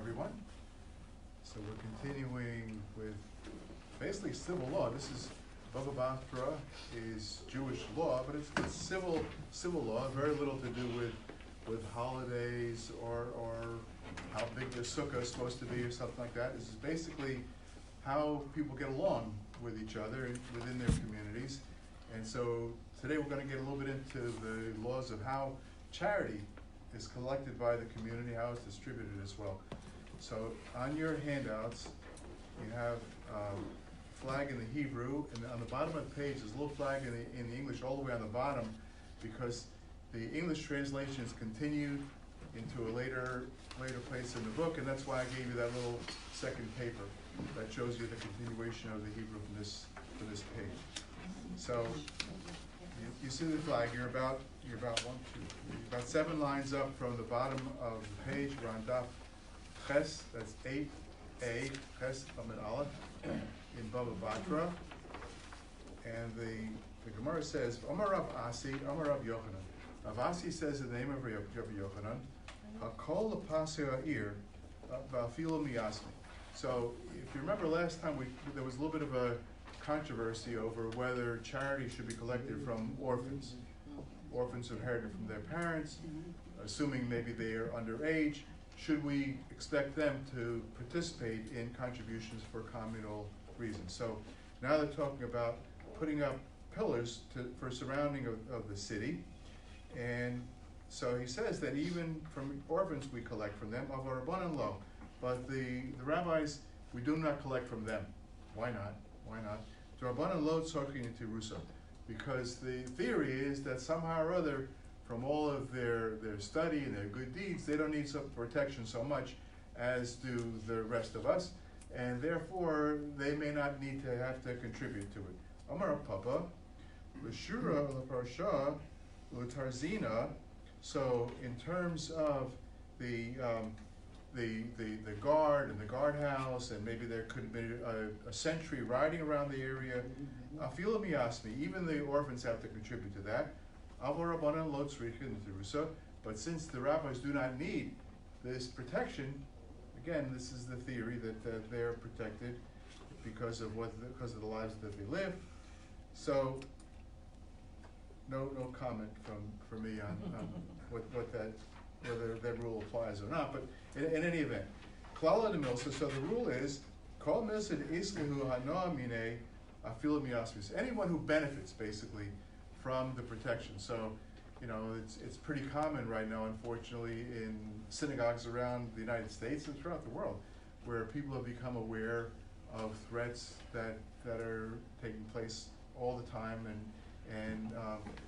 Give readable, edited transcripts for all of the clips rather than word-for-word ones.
everyone. So we're continuing with basically civil law. This is Bava Batra is Jewish law, but it's civil law. Very little to do with holidays or how big the sukkah is supposed to be or something like that. This is basically how people get along with each other within their communities. And so today we're going to get a little bit into the laws of how charity is collected by the community, how it's distributed as well. So on your handouts, you have flag in the Hebrew, and on the bottom of the page there's a little flag in the English all the way on the bottom, because the English translation is continued into a later place in the book, and that's why I gave you that little second paper that shows you the continuation of the Hebrew from this page. So you see the flag. You're about 7 lines up from the bottom of the page. We're on Daf Ches, that's 8a, Ches Amid Aleph, in Bava Batra. And the Gemara says, Amar Rav Asi, Amar Rav Yochanan. Rav Asi says the name of Rabbi Yochanan, Hakol L'Pasei Ha'ir, Va'afilo Miyasmi. So if you remember last time, there was a little bit of a controversy over whether charity should be collected from orphans. Orphans who inherited from their parents, assuming maybe they are underage. Should we expect them to participate in contributions for communal reasons? So now they're talking about putting up pillars for surrounding of the city. And so he says that even from orphans we collect from them, of our Rabbanan lo. But the rabbis, we do not collect from them. Why not? Why not? The Rabbanan lo tzorkin into Rusa. Because the theory is that somehow or other, from all of their study and their good deeds, they don't need some protection so much as do the rest of us, and therefore they may not need to have to contribute to it. Amar Papa, l'shura l'parsha l'tarzina. So in terms of the guard and the guardhouse, and maybe there could be a sentry riding around the area. Afilo miyasmi, even the orphans have to contribute to that. Avor Rabbanan lo tzrichin l'terusa. But since the rabbis do not need this protection, again, this is the theory that they're protected because of the lives that they live. So no comment from me on whether that rule applies or not. But in any event, klala de milsa. So the rule is kol milsa iskehu hanoa mine afilo miyasmis. Anyone who benefits basically from the protection. So, it's pretty common right now, unfortunately, in synagogues around the United States and throughout the world, where people have become aware of threats that are taking place all the time, and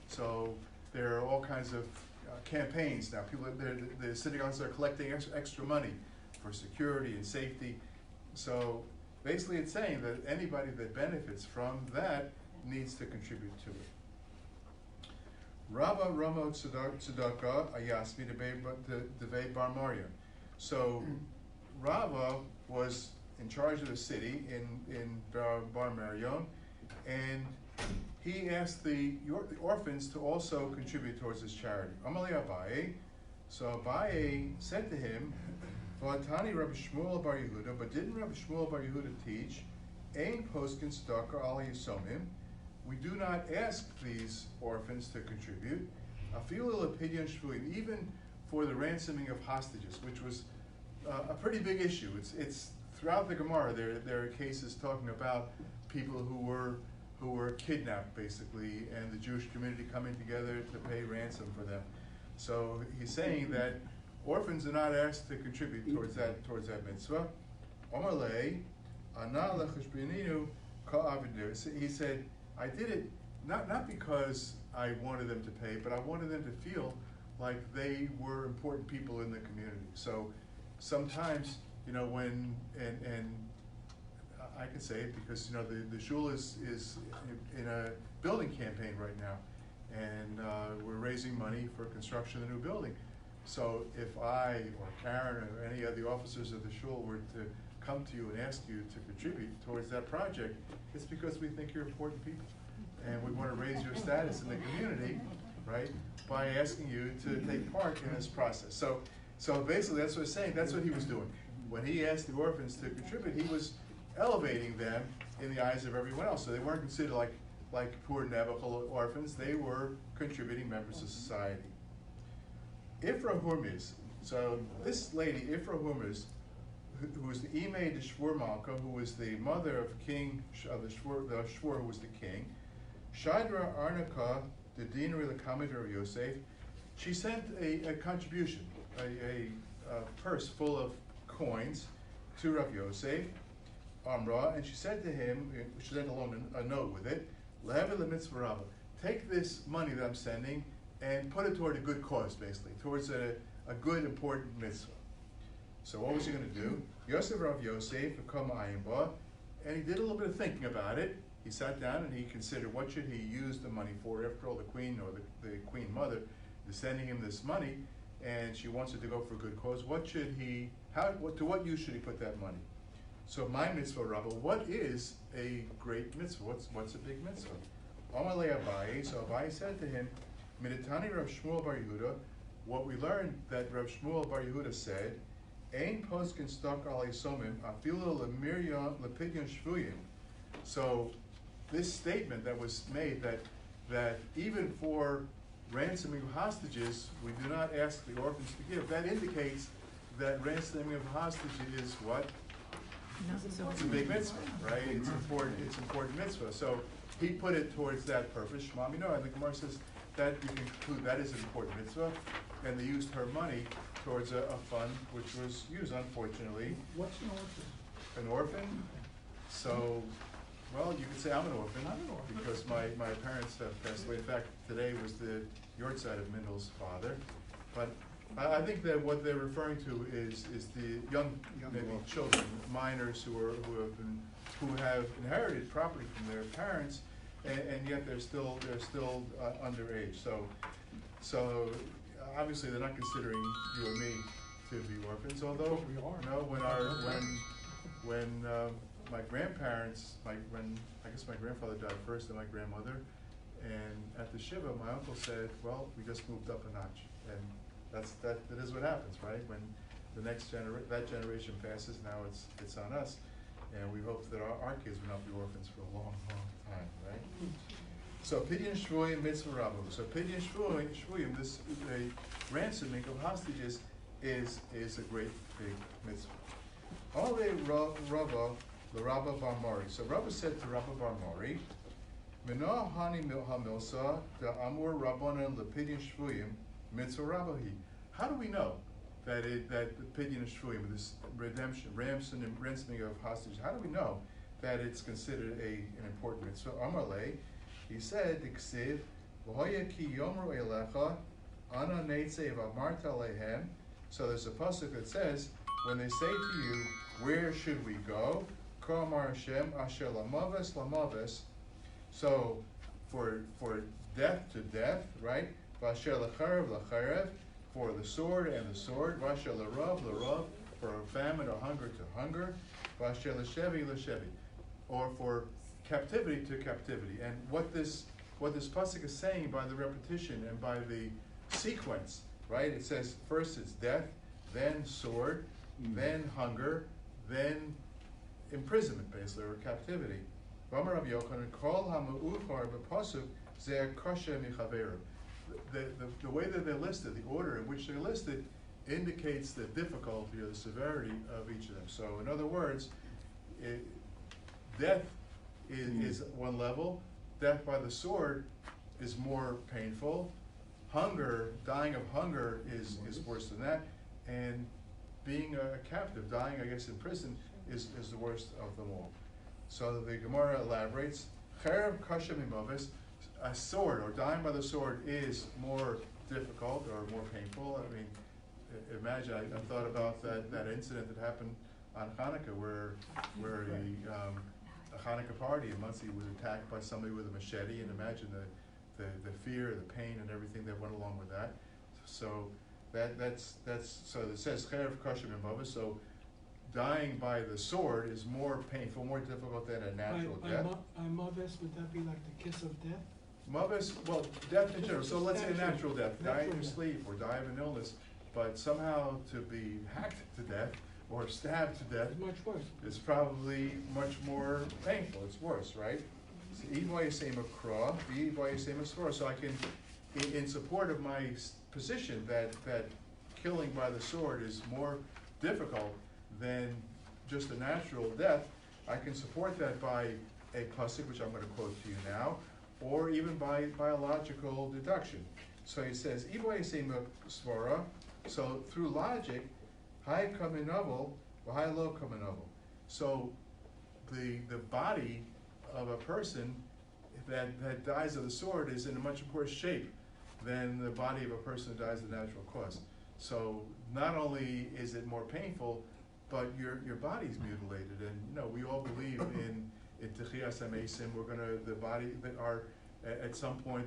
so there are all kinds of campaigns now. The synagogues are collecting extra money for security and safety. So basically, it's saying that anybody that benefits from that needs to contribute to it. Rabba Ramo Tzedakah Ayasmi Devei Bar Marion. So Rava was in charge of the city in Bar Marion, and he asked the orphans to also contribute towards his charity. Amalei Abaye. So Abaye said to him, V'atani Rabbi Shmuel Bar Yehuda, but didn't Rabbi Shmuel Bar Yehuda teach, Ein poskin tzedakah al yisomim? We do not ask these orphans to contribute, afilu lepidyon shvuim, even for the ransoming of hostages, which was a pretty big issue. It's throughout the Gemara. There are cases talking about people who were kidnapped, basically, and the Jewish community coming together to pay ransom for them. So he's saying that orphans are not asked to contribute towards that mitzvah. Omalei ana lecheshboninu ka'avidu. He said, I did it not because I wanted them to pay, but I wanted them to feel like they were important people in the community. So sometimes, when and I can say it because the shul is in a building campaign right now, and we're raising money for construction of the new building. So if I or Karen or any of the officers of the shul were to come to you and ask you to contribute towards that project, it's because we think you're important people, and we want to raise your status in the community, right, by asking you to take part in this process. So basically, that's what it's saying. That's what he was doing. when he asked the orphans to contribute, he was elevating them in the eyes of everyone else. So they weren't considered like poor Nebuchadnezzar orphans. They were contributing members of society. Ifra Hurmiz, so this lady, Ifra Hurmiz, who was the Imei de Shvur Malka, who was the mother of King of the Shvur, who was the king, Shadra Arnaka, the Dinari Lakamid of Yosef, she sent a contribution, a purse full of coins to Rav Yosef, Amra, and she said to him, she sent along a note with it, Le'ever mitzvah Rabba, take this money that I'm sending and put it toward a good cause, basically, towards a good, important mitzvah. So what was he going to do? Yosef Rav Yosef, come ayimba, and he did a little bit of thinking about it. He sat down and he considered what should he use the money for. After all, the queen or the queen mother is sending him this money, and she wants it to go for a good cause. What should he? To what use should he put that money? So my mitzvah, Rabba, what is a great mitzvah? What's a big mitzvah? Amalei Abaye. So Abaye said to him, Miditani Rav Shmuel Bar Yehuda. What we learned that Rav Shmuel Bar Yehuda said, Ein poskin stok alei somim afilo lemirya lepidyon shvuyim. So this statement that was made that even for ransoming of hostages, we do not ask the orphans to give. That indicates that ransoming of hostages is what? It's a big mitzvah, right? It's important mitzvah. So he put it towards that purpose. Shmami no, and the Gemara says that you can conclude that is an important mitzvah, and they used her money towards a fund which was used, unfortunately. What's an orphan? An orphan? So, well, you could say I'm an orphan. I'm an orphan. Because my parents have passed away. In fact, today was the yard side of Mindel's father. But I think that what they're referring to is the young maybe children, minors who have inherited property from their parents, and yet they're still underage. So obviously they're not considering you or me to be orphans. Although we are. No, when my grandparents, I guess my grandfather died first, and my grandmother, and at the shiva, my uncle said, "Well, we just moved up a notch," and that is what happens, right? When the next that generation passes, now it's on us, and we hope that our kids will not be orphans for a long, long time, right? So pidyon shvuyim mitzvah rabbu. So pidyon shvuyim, this a ransoming of hostages is a great big mitzvah. Ole Rava the Rabba Bar Mori. So Rabba said to Rabba Bar Mori, Minah hani milsa the amur rabbanan lepidyon shvuyim mitzvah rabbahi. How do we know that the pidyon shvuyim, this ransoming of hostages, how do we know that it's considered an important mitzvah? Amarle, he said, Diksiv, V'hoya ki yomru elecha, ana neitze v'amarta lehem. So there's a pasuk that says, when they say to you, where should we go? K'amar Hashem, asher lamaves lamaves. So for death to death, right? V'asher lecharev lecharev, for the sword and the sword. V'asher lerav lerav, for famine or hunger to hunger. V'asher l'shevi l'shevi, or for captivity to captivity. And what this pasuk is saying by the repetition and by the sequence, right? It says first it's death, then sword, then hunger, then imprisonment, basically, or captivity. The way that they're listed, the order in which they're listed, indicates the difficulty or the severity of each of them. So, in other words, death is one level. Death by the sword is more painful. Hunger, dying of hunger is worse than that. And being a captive, dying, I guess, in prison, is the worst of them all. So the Gemara elaborates, Cherev kasha mimovis, a sword, or dying by the sword, is more difficult or more painful. I mean, imagine, I thought about that incident that happened on Hanukkah where a Hanukkah party in Muncie was attacked by somebody with a machete, and imagine the fear, the pain, and everything that went along with that. So that's so it says Cherev kasha mimovis. So dying by the sword is more painful, more difficult than a natural death. Mavis, would that be like the kiss of death? Mavis, well, death in general. So let's say a natural death, die in your sleep or die of an illness, but somehow to be hacked to death or stabbed to death, It's much worse. it's probably much more painful. It's worse, right? So I can, in support of my position that killing by the sword is more difficult than just a natural death, I can support that by a pasuk, which I'm going to quote to you now, or even by biological deduction. So he says, svara. So through logic, high kaminovel, high low kaminovel. So the body of a person that dies of the sword is in a much worse shape than the body of a person who dies of natural cause. So not only is it more painful, but your body's mutilated, and we all believe in Techiyas HaMeisim. We're gonna at some point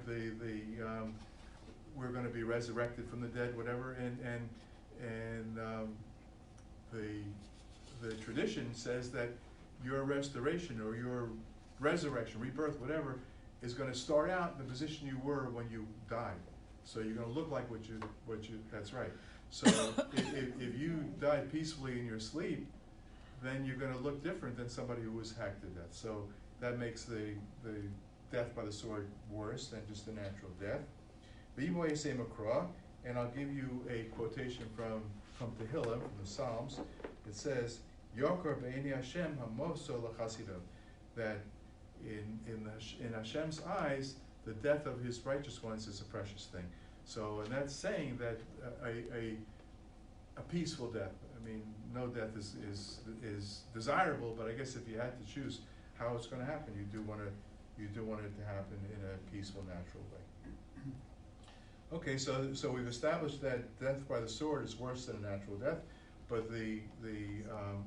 we're gonna be resurrected from the dead, whatever, and the tradition says that your restoration or your resurrection, rebirth, whatever, is going to start out in the position you were when you died. So you're going to look like what you. That's right. So if you died peacefully in your sleep, then you're going to look different than somebody who was hacked to death. So that makes the death by the sword worse than just a natural death. And I'll give you a quotation from Tehillim, from the Psalms. It says, Yokar be'eni Hashem hamoso l'chasidav, that in Hashem's eyes, the death of his righteous ones is a precious thing. So, and that's saying that a peaceful death. I mean, no death is desirable, but I guess if you had to choose how it's going to happen, you do want it to happen in a peaceful, natural way. Okay, so we've established that death by the sword is worse than a natural death, but the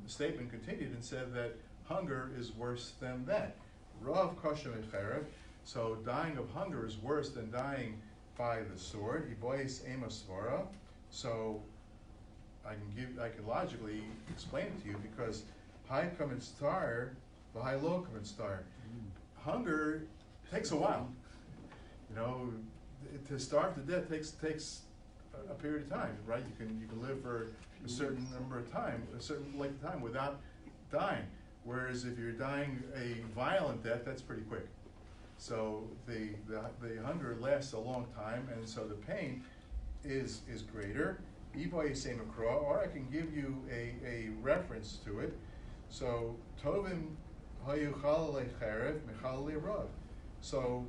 statement continued and said that hunger is worse than that. Rav kosher mecherev, so dying of hunger is worse than dying by the sword. Ibois ema svara. So I can logically explain it to you because high come and star, the high low come and star. Hunger takes a while. To starve to death takes a period of time, right? You can live for a certain number of time, a certain length of time without dying. Whereas if you're dying a violent death, that's pretty quick. So the hunger lasts a long time, and so the pain is greater. Or I can give you a reference to it. So Tovim hayu chalalei cherev mechalei rav. So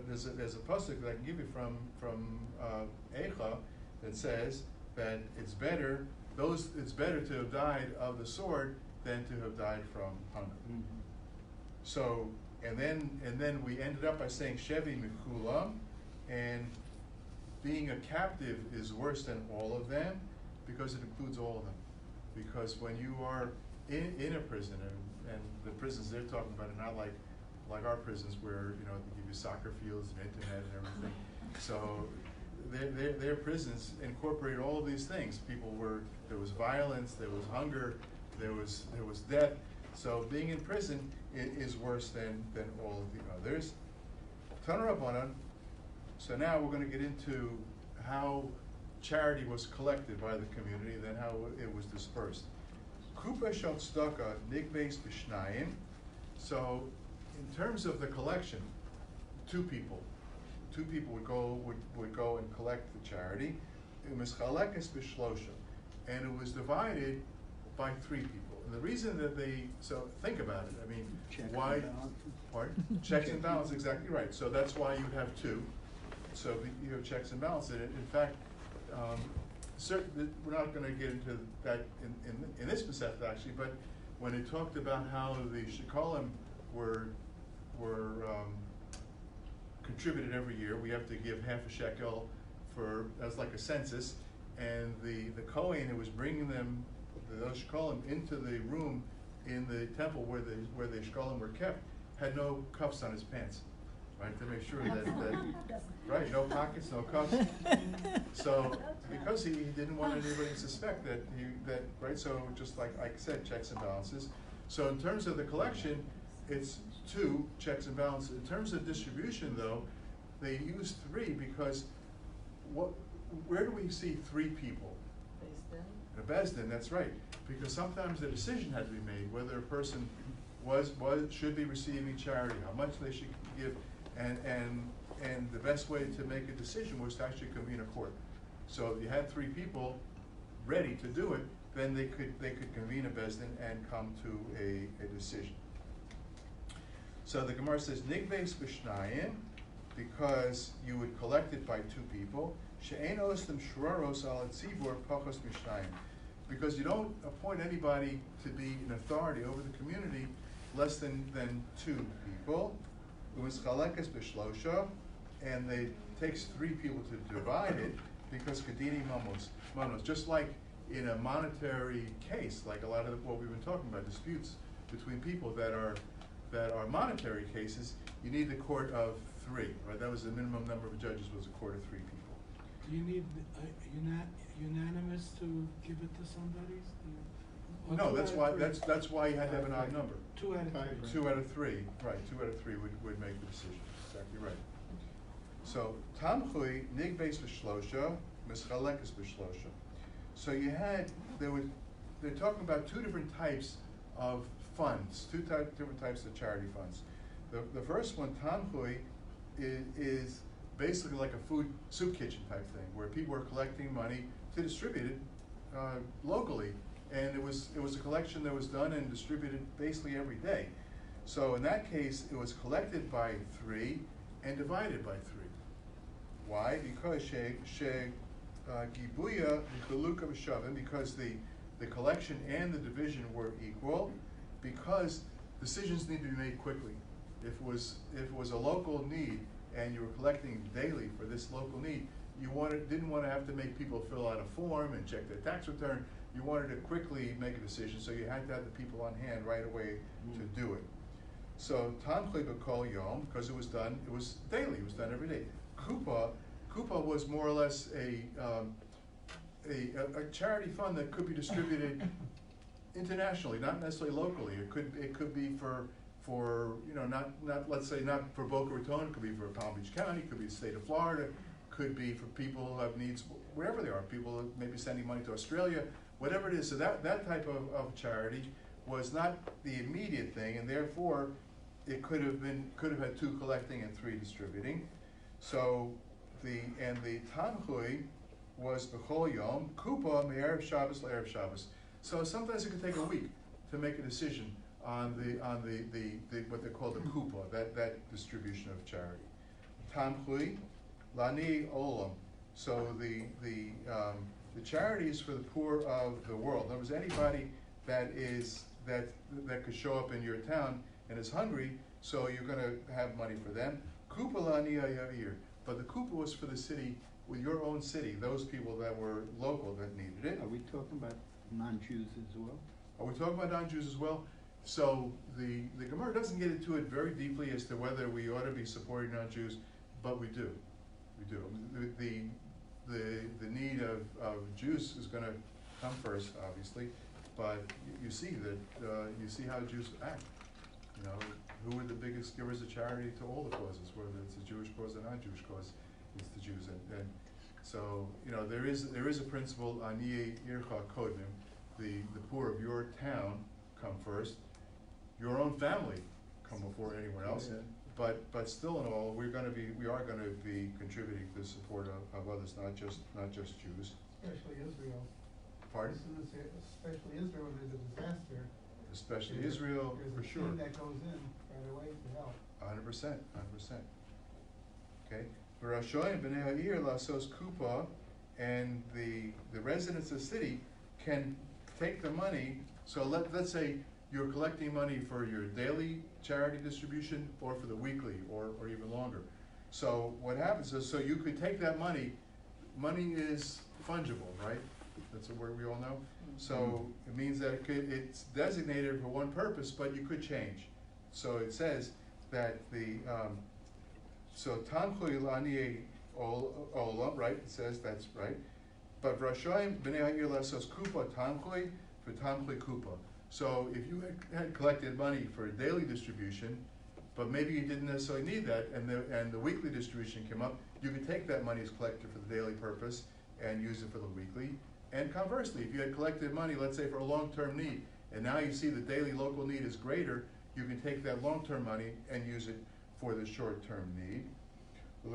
there's a pasuk that I can give you from Eicha that says that it's better to have died of the sword than to have died from hunger. Mm-hmm. So and then we ended up by saying Shevi Mikulam, and being a captive is worse than all of them because it includes all of them. Because when you are in a prison, and the prisons they're talking about are not like our prisons where they give you soccer fields and internet and everything. So their prisons incorporate all of these things. There was violence, there was hunger, there was death. So being in prison is worse than all of the others. Tanarabanan. So now we're going to get into how charity was collected by the community, then how it was dispersed. Kupa shel tzedakah nigbeis b'shnayim. So in terms of the collection, two people would go and collect the charity. It was chalekes b'shlosha, and it was divided by three people. And the reason that so think about it. I mean, why? Pardon? Checks and balances, exactly right. So that's why you have two. So you have checks and balances. In fact, we're not going to get into that in this Masechta actually, but when it talked about how the shekalim were contributed every year, we have to give half a shekel as like a census, and the Kohen who was bringing those shekalim into the room in the temple where the shekalim were kept had no cuffs on his pants, right, to make sure that right, no pockets, no cuffs. So because he didn't want anybody to suspect that right. So just like I said, checks and balances. So in terms of the collection, it's two checks and balances. In terms of distribution, though, they use three because where do we see three people? a beis din, that's right, because sometimes the decision had to be made whether a person should be receiving charity, how much they should give, and the best way to make a decision was to actually convene a court. So if you had three people ready to do it, then they could convene a beis din and come to a decision. So the Gemara says nigbeis b'shnayim, because you would collect it by two people. She'ein ostem shraros al tzibur pachos mishnayim, because you don't appoint anybody to be an authority over the community less than two people. U'mischalekes b'shlosha, and it takes three people to divide it, because kadini mamos, just like in a monetary case, like a lot of what we've been talking about, disputes between people that are monetary cases, you need the court of three, right? That was the minimum number of judges, was a court of three people. Do you need unanimous to give it to somebody? No, that's why you had to have an odd number. 2 out of 3. 2 out of 3, right? 2 out of 3 would make the decision. Exactly right. So tamchui nigbeis b'shlosha, mischalekes b'shlosha. So they're talking about two different types of funds, different types of charity funds. The first one, tamchui, is basically like a soup kitchen type thing, where people are collecting money to distribute it locally, and it was a collection that was done and distributed basically every day. So in that case, it was collected by 3 and divided by 3. Why? Because gibuya v'chaluka b'shavim, because the collection and the division were equal, because decisions need to be made quickly. If it was a local need and you were collecting daily for this local need, you didn't want to have to make people fill out a form and check their tax return. You wanted to quickly make a decision, so you had to have the people on hand right away to do it. So tamchui b'kol yom, because it was daily, it was done every day. Kupa was more or less a charity fund that could be distributed internationally, not necessarily locally. It could be for not let's say not for Boca Raton. It could be for Palm Beach County. It could be the state of Florida. Could be for people who have needs wherever they are. People maybe sending money to Australia, whatever it is. So that type of charity was not the immediate thing, and therefore it could have had 2 collecting and 3 distributing. So the tamchui was b'chol yom, kupa me'erev Shabbos le'erev Shabbos. So sometimes it could take a week to make a decision on the what they call the kupa, that distribution of charity. Tamchui lani olam. So the charity is for the poor of the world. In other words, anybody that could show up in your town and is hungry, so you're going to have money for them. Kupa lani ayavir. But the kupa was for the city, with your own city, those people that were local that needed it. Are we talking about non-Jews as well? Are we talking about non-Jews as well? So the Gemara doesn't get into it very deeply as to whether we ought to be supporting non-Jews, but we do. We do. The need of Jews is going to come first, obviously, but you see how Jews act. Who are the biggest givers of charity to all the causes, whether it's a Jewish cause or non-Jewish cause? It's the Jews, and so there is a principle, Aniye Ircha Kodim, the poor of your town come first, your own family come before anyone else. Yeah. But still in all, we are going to be contributing to the support of others, not just Jews. Especially Israel. Pardon? Especially Israel, there's a disaster. Especially Israel, for sure. There's a team that goes in right away to help. 100%. Okay. V'rashoyim b'nei ha'ir lasos kupa, and the residents of the city can take the money. So let's say you're collecting money for your daily charity distribution, or for the weekly, or even longer. So what happens is, so you could take that money. Money is fungible, right? That's a word we all know. So it means that it's designated for one purpose, but you could change. So it says that so tamchui lani olam, right? It says that's right. But v'rashoyim b'nei ha'ir lasos kupa tamchui for tamchui kupa. So if you had collected money for a daily distribution, but maybe you didn't necessarily need that, and the weekly distribution came up, you could take that money as collected for the daily purpose and use it for the weekly. And conversely, if you had collected money, let's say for a long-term need, and now you see the daily local need is greater, you can take that long-term money and use it for the short-term need. And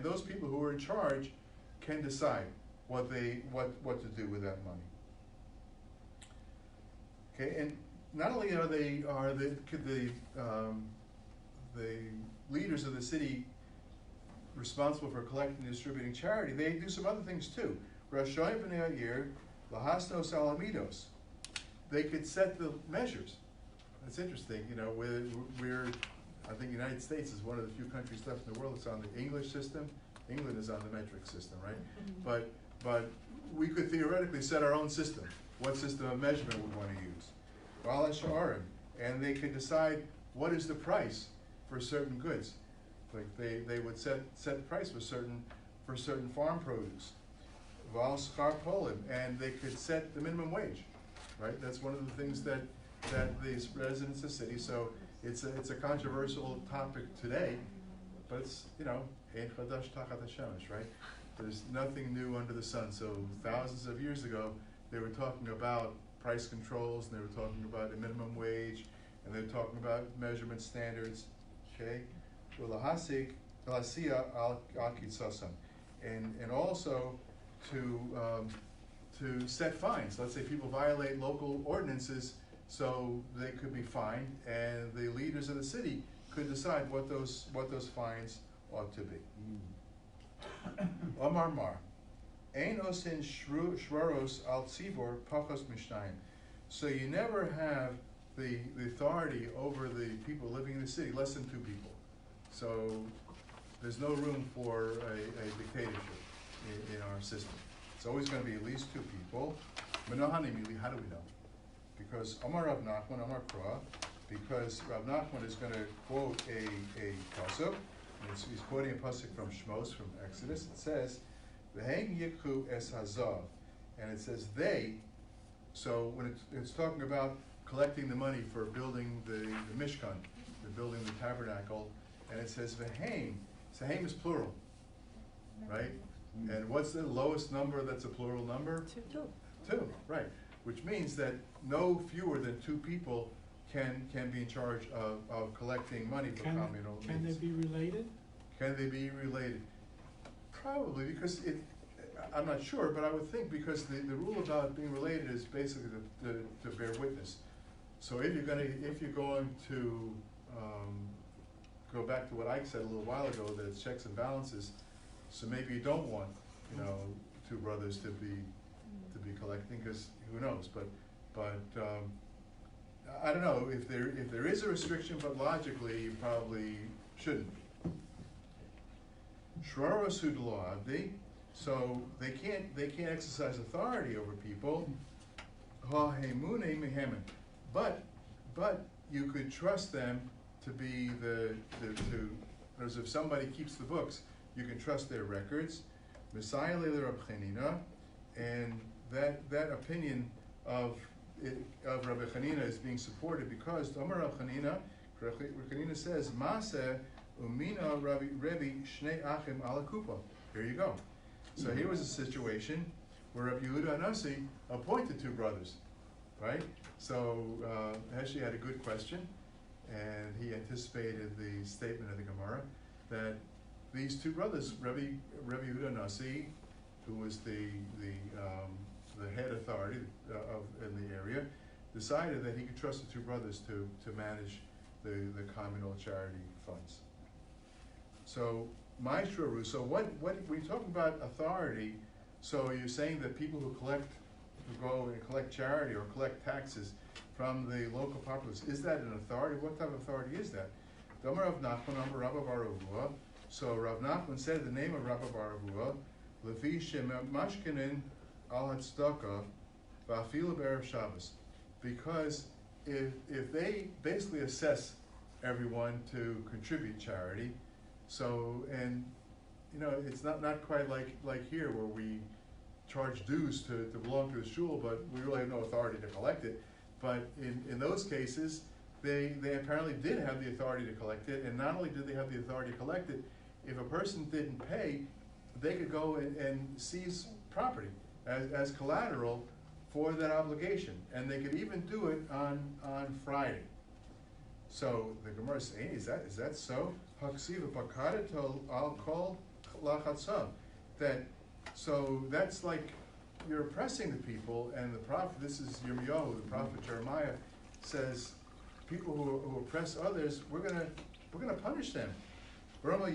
those people who are in charge can decide what to do with that money. Okay, and not only are the leaders of the city responsible for collecting and distributing charity, they do some other things too. They could set the measures. That's interesting. You know, I think the United States is one of the few countries left in the world that's on the English system. England is on the metric system, right? But we could theoretically set our own system. What system of measurement we want to use? And they could decide what is the price for certain goods. Like they would set the price for certain farm produce. And they could set the minimum wage, right? That's one of the things that the residents of the city. So it's a controversial topic today, but it's, you know, right? There's nothing new under the sun. So thousands of years ago, they were talking about price controls, and they were talking about a minimum wage, and they were talking about measurement standards. Okay, and also to set fines. Let's say people violate local ordinances, so they could be fined, and the leaders of the city could decide what those fines ought to be. Omar Mar, ein osin shvaros al tzivor pachos mishnayim. So you never have the authority over the people living in the city, less than 2 people. So there's no room for a dictatorship in our system. It's always going to be at least 2 people. Menohanimili, how do we know? Because Omar Rav Nachman, Omar Kra, because Rav Nachman is going to quote a pasuk, and he's quoting a pasuk from Shmos, from Exodus. It says, "V'hein yikhu es hazav," and it says they. So when it's talking about collecting the money for building the Mishkan, the building the tabernacle, and it says v'hein. So heim is plural, right? And what's the lowest number that's a plural number? 2. 2, right. Which means that no fewer than 2 people can be in charge of collecting money for communal needs. Can they be related? Can they be related? Probably, because I'm not sure, but I would think because the rule about being related is basically to bear witness. So if you're going to go back to what Ike said a little while ago, that it's checks and balances, so maybe you don't want, 2 brothers to be collecting, because who knows? But I don't know if there is a restriction, but logically you probably shouldn't. Shraros hudlo abdi, so they can't exercise authority over people. Ha hemune mehemen, but you could trust them to be as if somebody keeps the books, you can trust their records. Messiah le Rab Chanina, and that opinion of Rabbi Chanina is being supported because Amar Rab Chanina says Maseh umina Rabbi shnei achim ala kupa. Here you go. So here was a situation where Rabbi Yehuda Anasi appointed 2 brothers, right? So Heshi had a good question, and he anticipated the statement of the Gemara that these 2 brothers, Rabbi Yehuda Nasi, who was the head authority in the area, decided that he could trust the 2 brothers to manage the communal charity funds. So Maishraru, so what when you talk about authority, so you're saying that people who go and collect charity or collect taxes from the local populace, is that an authority? What type of authority is that? Damar Rav Nachman, Amar Rabba bar Avua. So Rav Nachman said the name of Rabba bar Avua, Lefi Shem Mashkinin al Hatzdaka Va'afilu B'erev Shabbos, because if they basically assess everyone to contribute charity, so and it's not quite like here where we charge dues to belong to the shul, but we really have no authority to collect it. But in those cases, they apparently did have the authority to collect it, and not only did they have the authority to collect it, if a person didn't pay, they could go and seize property as collateral for that obligation, and they could even do it on Friday. So the Gemara is saying, is that so? Haksiva bakarato al kol lachatzav. That, so that's like you're oppressing the people, and the prophet, this is Yirmiyahu, the prophet Jeremiah, says people who oppress others, we're gonna punish them. Amar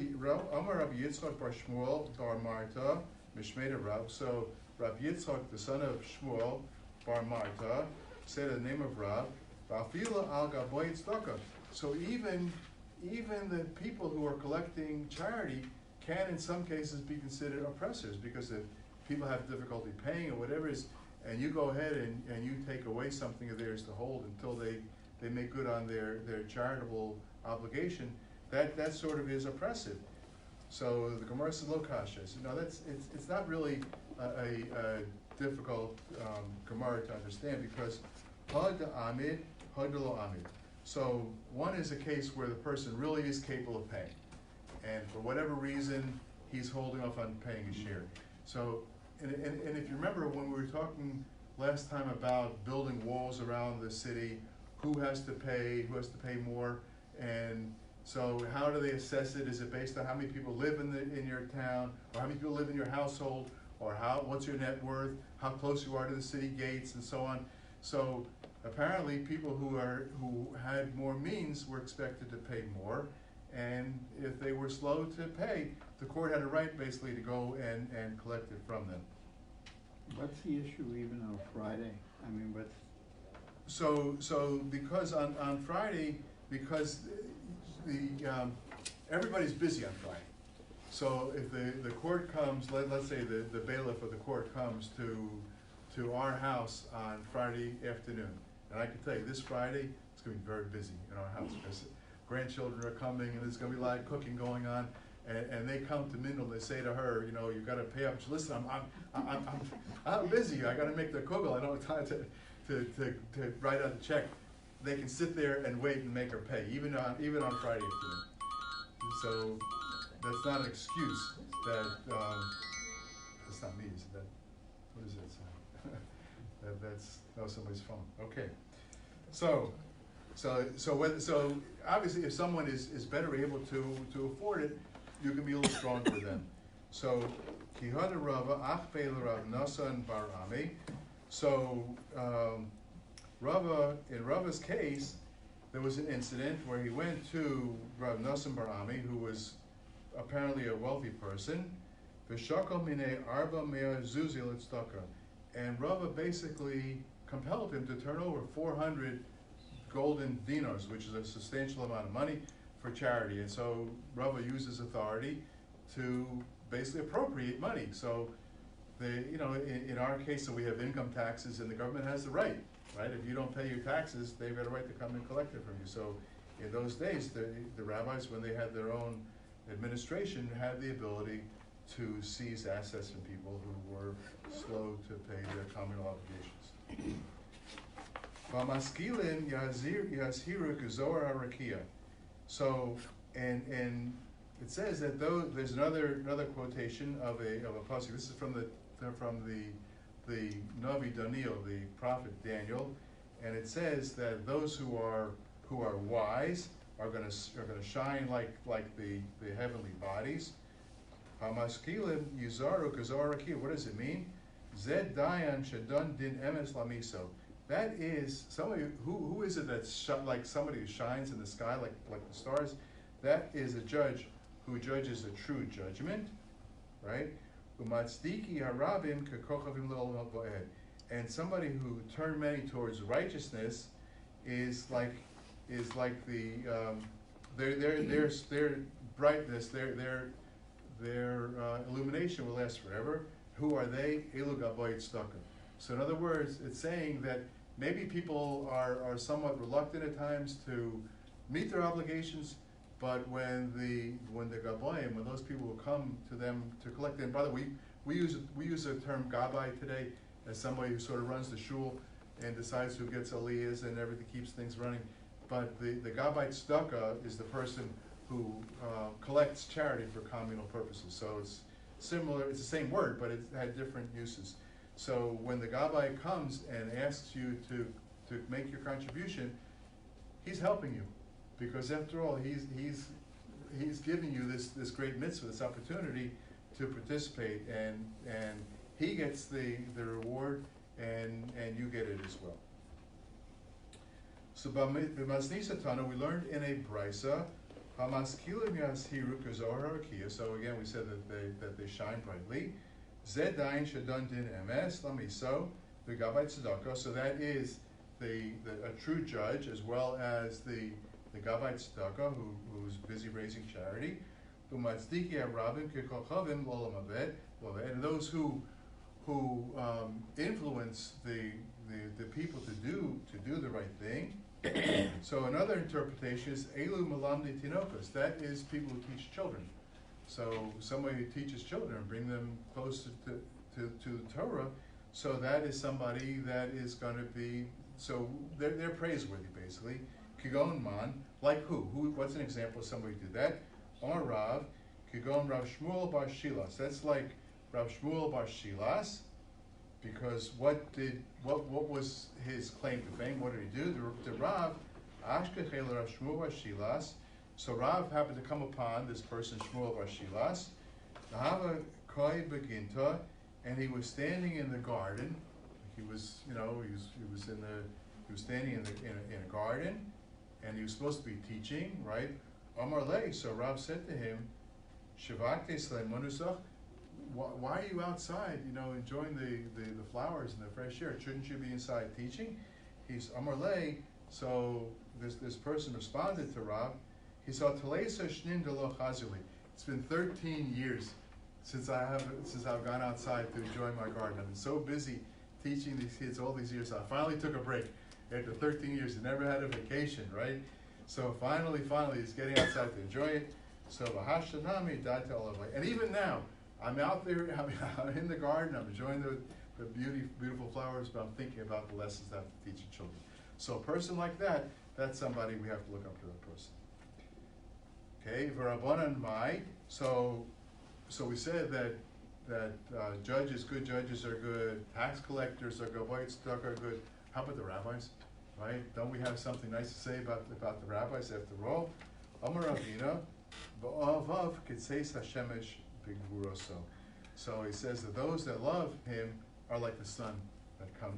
Rabbi Yitzchak bar Shmuel bar Marta Mishmei Rav. So Rabbi Yitzchak, the son of Shmuel bar Marta, said the name of Rav, Va'afila al gaboy tzedakah. So even the people who are collecting charity can in some cases be considered oppressors, because if people have difficulty paying or whatever it is, and you go ahead and you take away something of theirs to hold until they make good on their charitable obligation, that sort of is oppressive. So the Gemara says lo kasha. So no, it's not really a difficult Gemara to understand, because had amid, had lo amid. So one is a case where the person really is capable of paying, and for whatever reason he's holding off on paying his share. So and if you remember when we were talking last time about building walls around the city, who has to pay more, and so how do they assess it? Is it based on how many people live in your town, or how many people live in your household, or what's your net worth, how close you are to the city gates, and so on? So apparently people who had more means were expected to pay more, and if they were slow to pay, the court had a right basically to go and collect it from them. What's the issue even on Friday? I mean, what's... So because on Friday, because everybody's busy on Friday. So if the court comes, let's say the bailiff of the court comes to our house on Friday afternoon, and I can tell you this Friday it's going to be very busy in our house, because grandchildren are coming and there's going to be a lot of cooking going on, and they come to Mindel. They say to her, you've got to pay up. She, listen, I'm busy. I got to make the kugel. I don't have time to write out the check. They can sit there and wait and make her pay, even on Friday afternoon. So that's not an excuse. That's not me. Is that? What is it? That's somebody's phone. Okay. So obviously, if someone is better able to afford it, you can be a little stronger with them. So Kihada Rava Achbei Rav Nasan Bar Ami. So in Rava's case, there was an incident where he went to Rav Nasan Bar Ami, who was apparently a wealthy person. V'shakal minei arba mea zuzil tzedakah, and Rava basically compelled him to turn over 400 golden dinars, which is a substantial amount of money, for charity. And so Rava uses authority to basically appropriate money. So in our case, so we have income taxes, and the government has the right? If you don't pay your taxes, they've got a right to come and collect it from you. So in those days, the rabbis, when they had their own administration, had the ability to seize assets from people who were slow to pay their communal obligations. V'maskilin yazhiru k'zohar harakia. So, and it says that there's another quotation of a pasuk. This is from the Navi Daniel, the prophet Daniel, and it says that those who are wise are going to shine like the heavenly bodies. Hamaskilin yuzaru k'zohar harakia. What does it mean? Zed dayan shadun din emes lamiso. That is somebody who is it that's like somebody who shines in the sky like the stars? That is a judge who judges a true judgment, right? Umatzdiki harabim kekochavim le'olam ha'ed. And somebody who turned many towards righteousness is like the their brightness, their illumination will last forever. Who are they? Elu gaboy tzedakah. So in other words, it's saying that maybe people are somewhat reluctant at times to meet their obligations, but when the gabayim, when those people will come to them to collect them. By the way, we use the term gabay today as somebody who sort of runs the shul and decides who gets aliyahs and everything, keeps things running. But the gabay tzedakah is the person who collects charity for communal purposes. So similar, it's the same word, but it had different uses. So when the Gabbai comes and asks you to make your contribution, he's helping you. Because after all, he's giving you this great mitzvah, this opportunity to participate, and he gets the reward, and you get it as well. So b'masnisa Tana, we learned in a brisa, hamaskilim yashiru kazor harakia. So again, we said that they shine brightly. Zedain shadun din emes lamiso v'gabay tzedakah. So that is a true judge, as well as the gabay tzedakah who's busy raising charity. U'matzdiki harabim kekochavim l'olam haved. And those who influence the people to do the right thing. So another interpretation is Elu Malamdi Tinokos. That is people who teach children. So somebody who teaches children, bring them closer to the Torah. So that is somebody that is going to be, so they're praiseworthy basically. Kigon Man, like who? What's an example of somebody who did that? Omar Rav, Kigon Rav Shmuel Bar Shilas. That's like Rav Shmuel Bar Shilas. Because what was his claim to fame? What did he do? The Rav, Ashkechel Rav Shmuel Bar Shilas. So Rav happened to come upon this person, Shmuel Bar Shilas. Nahava Koi Beginta, and he was standing in the garden. He was standing in a garden, and he was supposed to be teaching, right? Amar Lei. So Rav said to him, Shavakte Sleimonusach. Why are you outside, enjoying the flowers and the fresh air? Shouldn't you be inside teaching? He's Amar Lei. So this person responded to Rav. He saw Talesa Shnin Delo Chazuli. It's been 13 years since I've gone outside to enjoy my garden. I've been so busy teaching these kids all these years. I finally took a break after 13 years. He never had a vacation, right? So finally, he's getting outside to enjoy it. So Vahashanami Data Olavai. And even now, I'm out there, I'm in the garden, I'm enjoying the beautiful flowers, but I'm thinking about the lessons I have to teach the children. So a person like that, that's somebody we have to look up to that person. Okay, V'Rabbanan Mai. So we said that good judges are good, tax collectors are good, white stock are good. How about the rabbis? Right? Don't we have something nice to say about the rabbis after all? Amar Ravina, Ba'avav Kitseis Hashemesh. So he says that those that love him are like the sun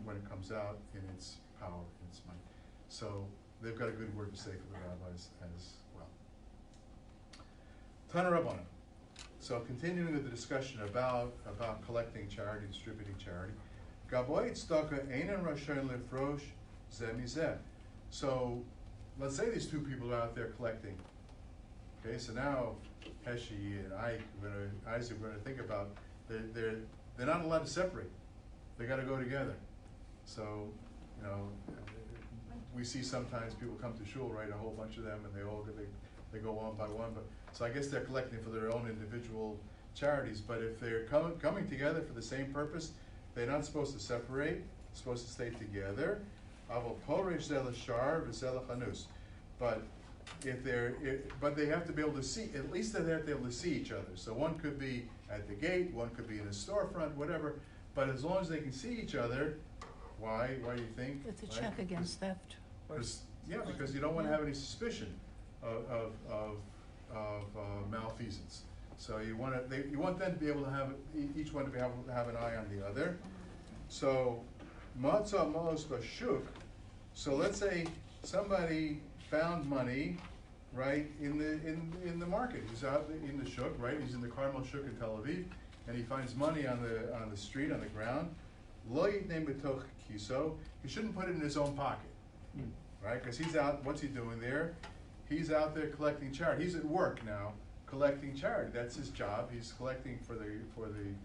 when it comes out in its power, in its might. So they've got a good word to say for the rabbis as well. Tana Rabbana. So continuing with the discussion about collecting charity, distributing charity. Gaboy tzedakah einan rashayin lefrosh zeh mizeh. So let's say these two people are out there collecting. Okay, so now Heshi and Isaac, we're going to think about they're not allowed to separate. They got to go together. So, we see sometimes people come to shul, right? A whole bunch of them, and they go one by one. But so I guess they're collecting for their own individual charities. But if they're coming together for the same purpose, they're not supposed to separate. They're supposed to stay together. But but they have to be able to see, at least they have to be able to see each other. So one could be at the gate, one could be in a storefront, whatever. But as long as they can see each other, why do you think? It's a check against theft. Because you don't want to have any suspicion of malfeasance. So you want them to be able to have, each one to be able to have an eye on the other. So matzah mos bashuk. So let's say somebody found money, right, in the market. He's out in the shuk, right? He's in the Carmel shuk in Tel Aviv, and he finds money on the street, on the ground. Lo yitnei b'toch kiso. He shouldn't put it in his own pocket, right? Because he's out. What's he doing there? He's out there collecting charity. He's at work now, collecting charity. That's his job. He's collecting for the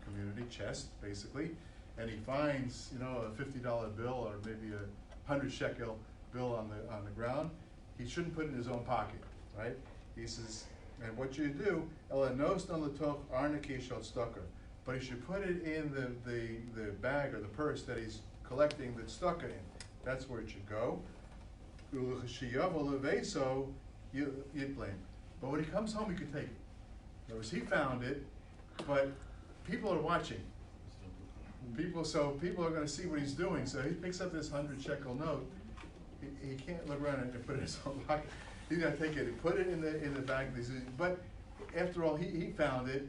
community chest, basically, and he finds a $50 bill or maybe a 100 shekel bill on the ground. He shouldn't put it in his own pocket, right? He says, and what you do, but he should put it in the bag or the purse that he's collecting the tzedakah in. That's where it should go. But when he comes home, he can take it. In other words, he found it, but people are watching. So people are going to see what he's doing. So he picks up this 100 shekel note. He can't look around and put it in his own pocket. He's going to take it and put it in the bag. But after all, he found it.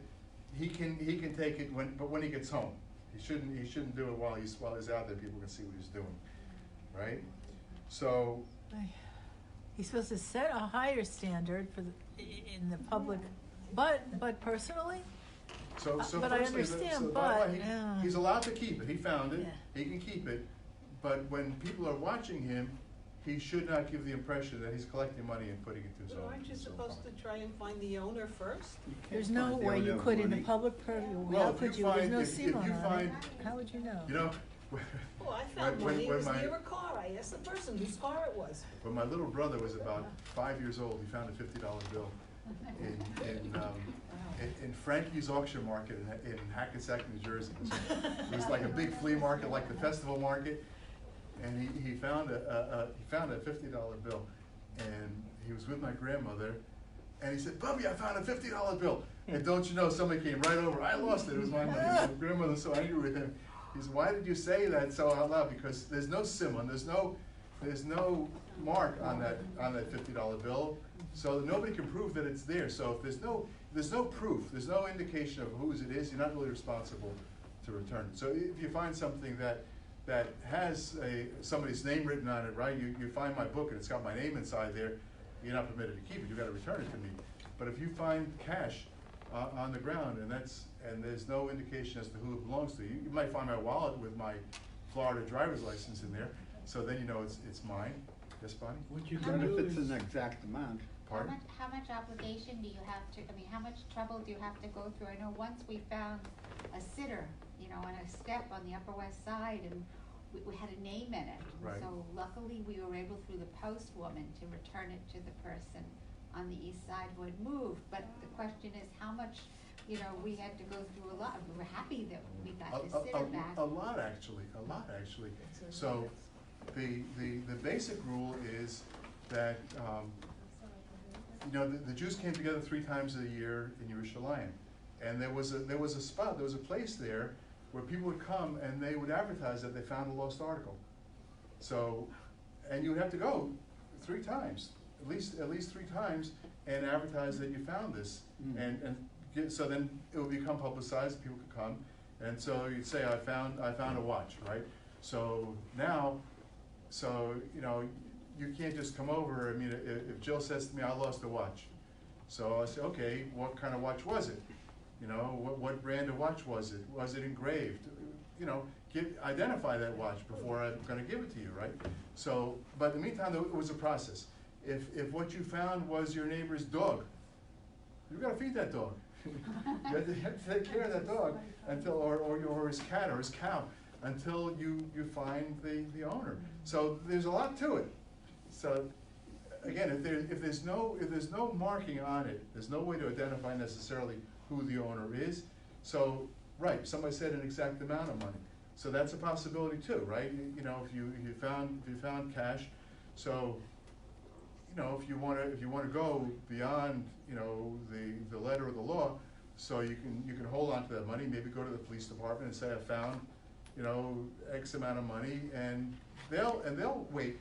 He can take it when he gets home. He shouldn't do it while he's out there. People can see what he's doing, right? So he's supposed to set a higher standard in the public, but personally. So but I firstly, understand, he's allowed to keep it. He found it. Yeah. He can keep it. But when people are watching him, he should not give the impression that he's collecting money and putting it to his But own. aren't you supposed to try and find the owner first? There's no way you could in the public purview. Well, How if could you you? find- There's no if seal you on find- it. How would you know? You know, Oh, I found When- money, it when was my- near a car, I asked the person whose car it was. when my little brother was about 5 years old, he found a $50 bill in Frankie's auction market in Hackensack, New Jersey. It was like a big flea market, like the festival market, and he found a $50 bill, and he was with my grandmother, and he said, "Bubby, I found a $50 bill." And don't you know, somebody came right over. I lost it. It was my money. My grandmother was so angry with him. He said, "Why did you say that so out loud?" Because there's no simon, there's no mark on that $50 bill, so nobody can prove that it's there. So if there's no proof, there's no indication of whose it is, you're not really responsible to return it. So if you find something that has somebody's name written on it, right? You find my book and it's got my name inside there, you're not permitted to keep it. You got to return it to me. But if you find cash on the ground and there's no indication as to who it belongs to, you might find my wallet with my Florida driver's license in there. So then you know it's mine. Yes, Bonnie? What you But can do if it's is, an exact amount, Pardon? How much obligation do you have to, how much trouble do you have to go through? I know once we found a sitter, on a step on the Upper West Side, and we had a name in it. Right. So luckily, we were able, through the postwoman, to return it to the person on the east side who had moved. But the question is, how much, we had to go through a lot. We were happy that we got the sitter back. A lot actually. So the basic rule is that the Jews came together 3 times a year in Yerushalayim, and there was a place there where people would come and they would advertise that they found a lost article. So, and you would have to go 3 times, at least 3 times, and advertise that you found this, so then it would become publicized. People could come, and so you'd say, I found a watch, right? So now, you can't just come over. I mean, if Jill says to me, I lost a watch, so I say, okay, what kind of watch was it? What brand of watch was it? Was it engraved? Identify that watch before I'm going to give it to you, right? So, but in the meantime, it was a process. If what you found was your neighbor's dog, you've got to feed that dog. you have to take care of that dog until, or his cat or his cow, until you find the owner. So there's a lot to it. So again, if there's no marking on it, there's no way to identify necessarily who the owner is. So right, somebody said an exact amount of money. So that's a possibility too, right? If you found cash, so if you want to go beyond the letter of the law, so you can hold on to that money. Maybe go to the police department and say, I found X amount of money, and they'll wait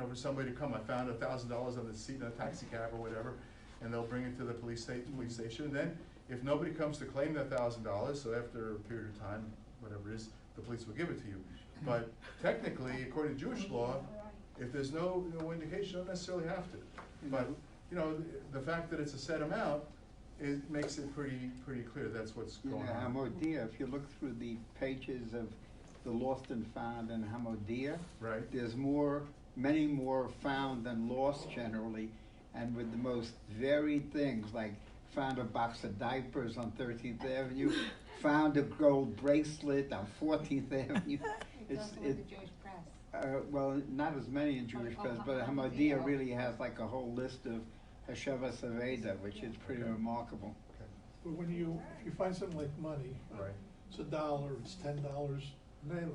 for somebody to come. I found $1,000 on the seat in a taxi cab or whatever, and they'll bring it to the police station. And then if nobody comes to claim that $1,000, so after a period of time, whatever it is, the police will give it to you. But technically, according to Jewish law, if there's no indication, you don't necessarily have to. But the fact that it's a set amount, it makes it pretty clear that's what's going on. Hamodia, if you look through the pages of the Lost and Found and Hamodia, right? There's many more found than lost generally, and with the most varied things, like found a box of diapers on 13th Avenue, found a gold bracelet on 14th Avenue. It goes with the Jewish press. Well, not as many in Jewish press, but Hamodia really has like a whole list of Hasheva Saveda, which is pretty remarkable. but if you find something like money, Right. it's $1, it's $10, Mela.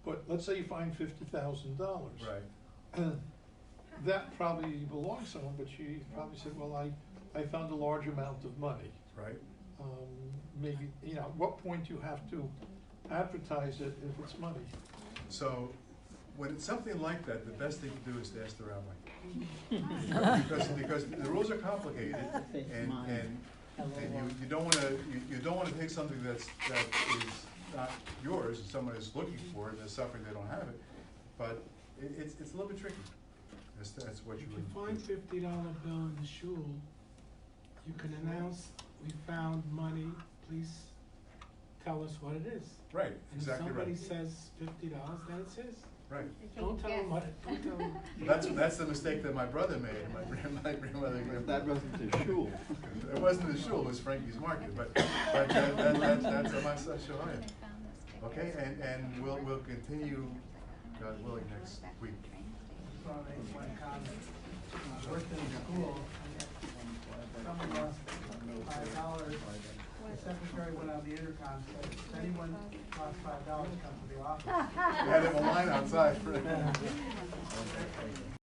But let's say you find $50,000. Right. That probably belongs to someone, but she probably said, well, I found a large amount of money. Right. maybe, at what point you have to advertise it if it's money. So, when it's something like that, the best thing to do is to ask the rabbi. Because the rules are complicated, and you don't wanna take something that is not yours, and someone is looking for it, and they're suffering, they don't have it, but it's a little bit tricky. That's what If you you would. find $50 bill in the shul, you can announce, we found money, please tell us what it is. Right, And if exactly somebody right. says $50, then it's his. Right. Don't tell them what, don't tell them. That's the mistake that my brother made, and my grandmother. That wasn't the shul. It wasn't the shul, it was Frankie's Market, but that's a Masa Shohaya. Okay, and we'll continue, God willing, next week. One comment. I worked in a school, someone lost $5. The secretary went on the intercom, said, if anyone lost $5, come to the office. We had him a line outside for